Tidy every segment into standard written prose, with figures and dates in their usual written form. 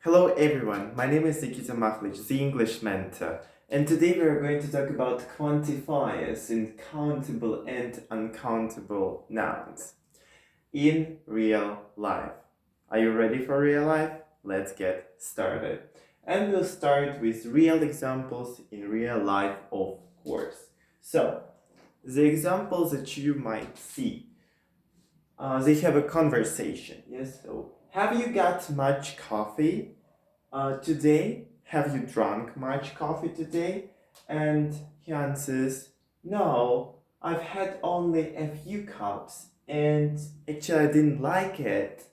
Hello everyone, my name is Nikita Mahlich, the English mentor, and today we are going to talk about quantifiers in countable and uncountable nouns in real life. Are you ready for real life? Let's get started. And we'll start with real examples in real life, of course. So, the examples that you might see, they have a conversation. Yes, so have you got much coffee today? Have you drunk much coffee today? And he answers, no, I've had only a few cups and actually I didn't like it.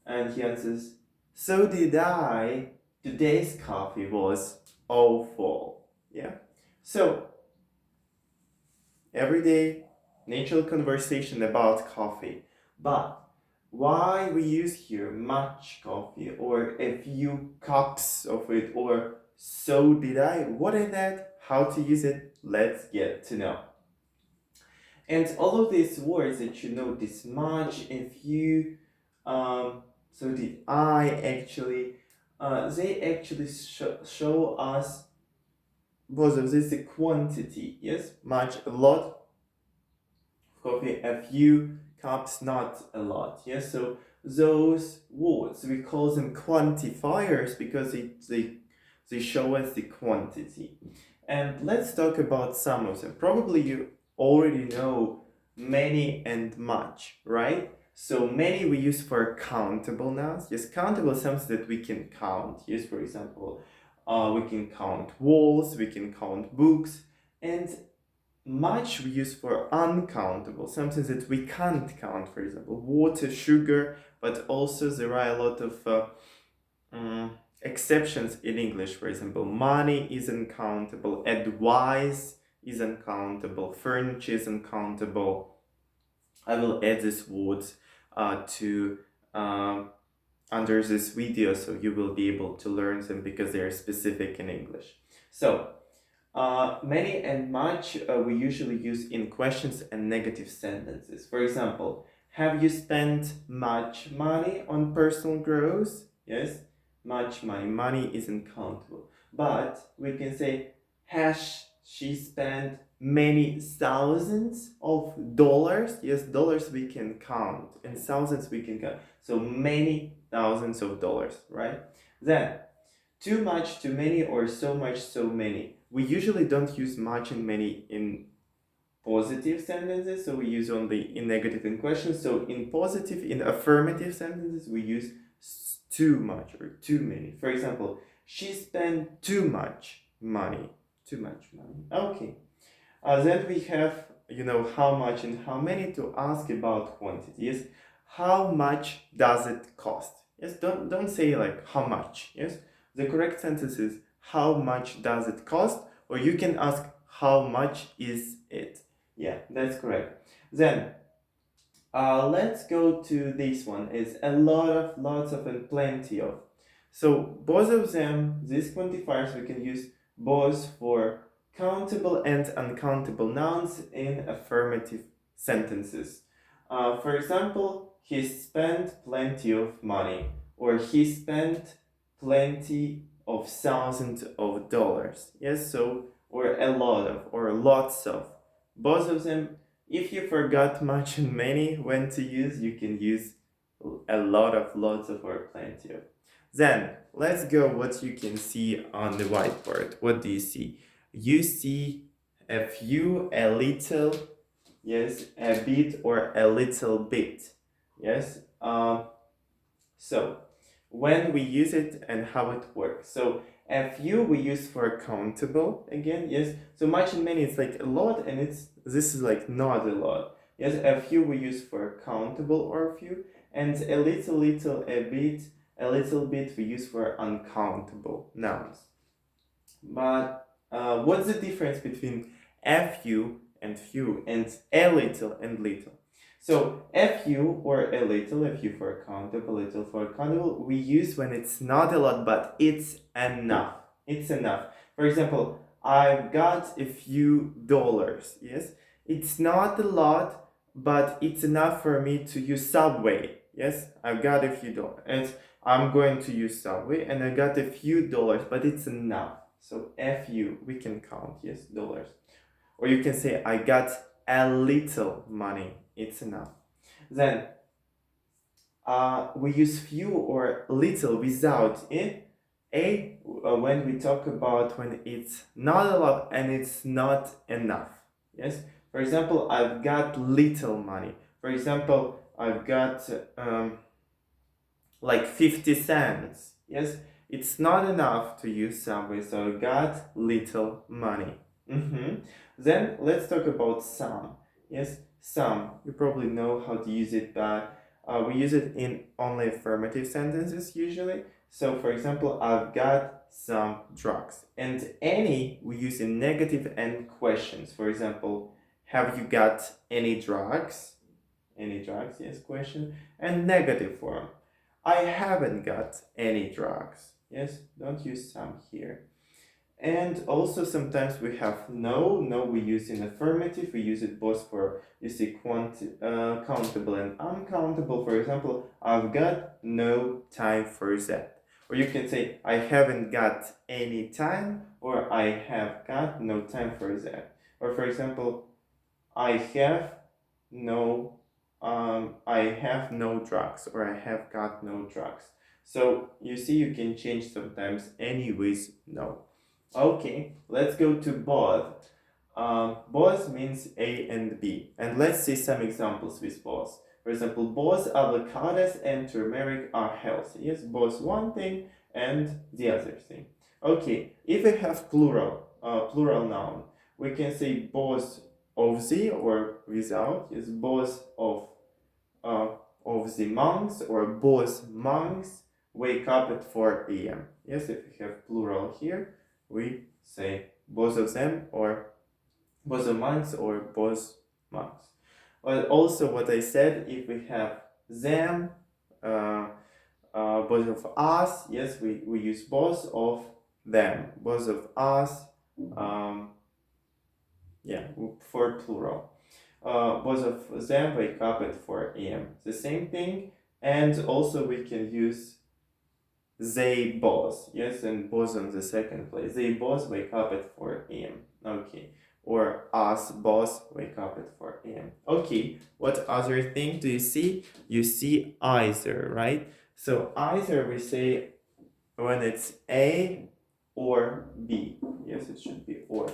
And he answers, so did I. Today's coffee was awful. Yeah. So, everyday natural conversation about coffee. But why we use here much coffee or a few cups of it or so did I? What is that? How to use it? Let's get to know. And all of these words that you know, this much, a few, so did I actually, they actually show us both of this the quantity. Yes, much, a lot coffee, a few cups, not a lot. Yes, so those words we call them quantifiers because they show us the quantity. And let's talk about some of them. Probably you already know many and much, right? So many we use for countable nouns. Yes, countable is something that we can count. Yes, for example, we can count walls, we can count books, and much we use for uncountable, something that we can't count, for example, water, sugar, but also there are a lot of exceptions in English. For example, money is uncountable, advice is uncountable, furniture is uncountable. I will add these words to under this video so you will be able to learn them because they are specific in English. So many and much we usually use in questions and negative sentences. For example, have you spent much money on personal growth? Yes, much money. Money isn't countable. But we can say, has she spent many thousands of dollars? Yes, dollars we can count and thousands we can count. So many thousands of dollars, right? Then, too much, too many, or so much, so many. We usually don't use much and many in positive sentences, so we use only in negative and questions. So in positive, in affirmative sentences, we use too much or too many. For example, she spent too much money. Too much money. Okay. Then we have, how much and how many to ask about quantity. Yes. How much does it cost? Yes. Don't say like how much. Yes. The correct sentence is how much does it cost? Or you can ask how much is it? Yeah, that's correct. Then let's go to this one. It's a lot of, lots of, and plenty of. So both of them, these quantifiers, we can use both for countable and uncountable nouns in affirmative sentences. For example, he spent plenty of money, or he spent plenty of thousands of dollars. Yes, so, or a lot of, or lots of. Both of them, if you forgot much and many when to use, you can use a lot of, lots of, or plenty of. Then let's go what you can see on the whiteboard. What do you see? You see a few, a little, yes, a bit, or a little bit. Yes. So when we use it and how it works. So a few we use for countable again. Yes. So much and many it's like a lot, and this is like not a lot. Yes. A few we use for countable or a few, and a little, a little bit we use for uncountable nouns. But what's the difference between a few and a little and little? So a few or a few for countable, little for countable, we use when it's not a lot, but it's enough. It's enough. For example, I've got a few dollars. Yes, it's not a lot, but it's enough for me to use Subway. Yes, I've got a few dollars. And I'm going to use subway and I got a few dollars, but it's enough. So few, we can count, yes, dollars. Or you can say I got a little money. It's enough. Then we use few or little without when we talk about when it's not a lot and it's not enough. Yes. For example, I've got little money. For example, I've got like 50 cents. Yes. It's not enough to use subway, so I got little money. Then let's talk about some. Yes, some. You probably know how to use it, but we use it in only affirmative sentences usually. So, for example, I've got some drugs. And any we use in negative and questions. For example, have you got any drugs? Any drugs? Yes, question. And negative form. I haven't got any drugs. Yes, don't use some here. And also sometimes we have no. No we use in affirmative. We use it both for, you see, countable and uncountable. For example, I've got no time for that. Or you can say, I haven't got any time, or I have got no time for that. Or for example, I have no drugs, or I have got no drugs. So you see, you can change sometimes anyways no. Okay, let's go to both. Both means A and B. And let's see some examples with both. For example, both avocados and turmeric are healthy. Yes, both one thing and the other thing. Okay, if we have plural noun, we can say both of the or without. Yes, both of the monks, or both monks wake up at 4 a.m. Yes, if we have plural here, we say both of them, or both of monks, or both monks. But also what I said, if we have them, both of us, yes, we use both of them, both of us, for plural. Both of them wake up at 4 a.m. The same thing. And also we can use they both, yes, and both on the second place. They both wake up at 4 a.m. Okay. Or us both wake up at 4 a.m. Okay. What other thing do you see? You see either, right? So either we say when it's A or B. Yes, it should be or.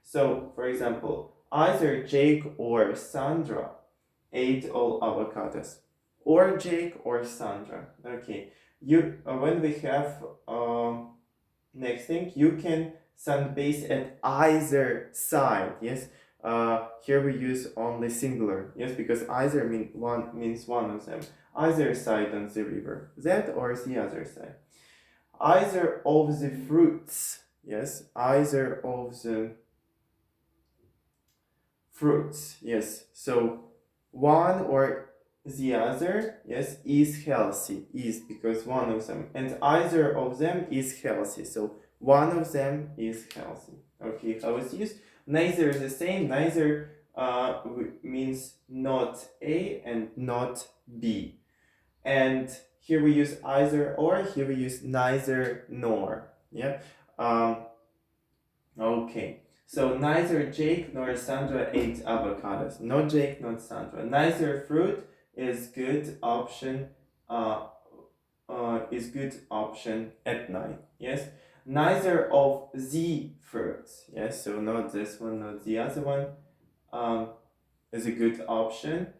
So, for example, either Jake or Sandra ate all avocados. Or Jake or Sandra. Okay. You when we have next thing, you can send base at either side. Yes. Here we use only singular. Yes, because either means one of them. Either side on the river. That or the other side. Either of the fruits. Yes. Either of the fruits. Yes. So one or the other, yes, is healthy. Is because one of them, and either of them is healthy. So one of them is healthy. Okay, how it's used? Neither is the same. Neither means not A and not B. And here we use either or. Here we use neither nor. Yeah. Okay. So neither Jake nor Sandra ate avocados. Not Jake, not Sandra. Neither fruit is good option. Is good option at night. Yes. Neither of the fruits. Yes. So not this one, not the other one. Is a good option,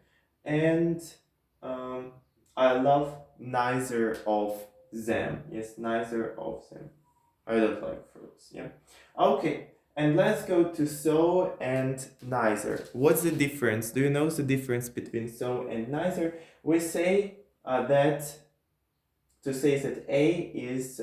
and I love neither of them. Yes, neither of them. I don't like fruits. Yeah. Okay. And let's go to so and neither. What's the difference? Do you know the difference between so and neither? We say that to say that A is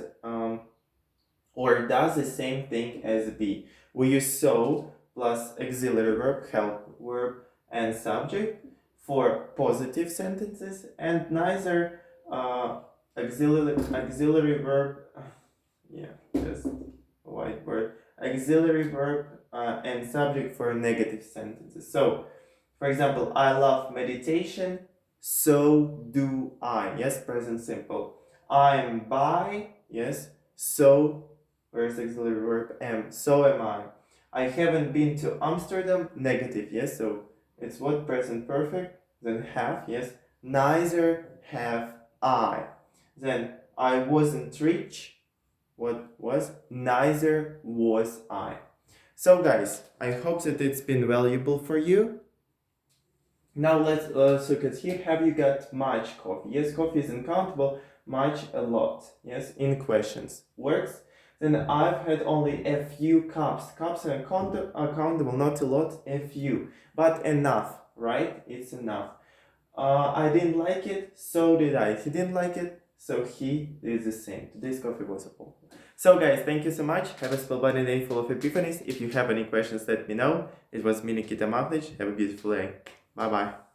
or does the same thing as B. We use so plus auxiliary verb, help verb, and subject for positive sentences, and neither auxiliary verb, just a white word, auxiliary verb and subject for negative sentences. So, for example, I love meditation, so do I. Yes, present simple. I'm by, yes, so, where's the auxiliary verb? Am, so am I. I haven't been to Amsterdam, negative, yes, so it's what? Present perfect. Then have, yes, neither have I. Then I wasn't rich, what was? Neither was I. So guys, I hope that it's been valuable for you. Now let's look at here. Have you got much coffee? Yes, coffee is uncountable. Much, a lot. Yes, in questions. Works. Then I've had only a few cups. Cups are countable, not a lot, a few. But enough, right? It's enough. I didn't like it, so did I. He didn't like it, so he did the same. Today's coffee was awful. So guys, thank you so much. Have a spellbinding day full of epiphanies. If you have any questions, let me know. It was me, Nikita Mavlich. Have a beautiful day. Bye bye.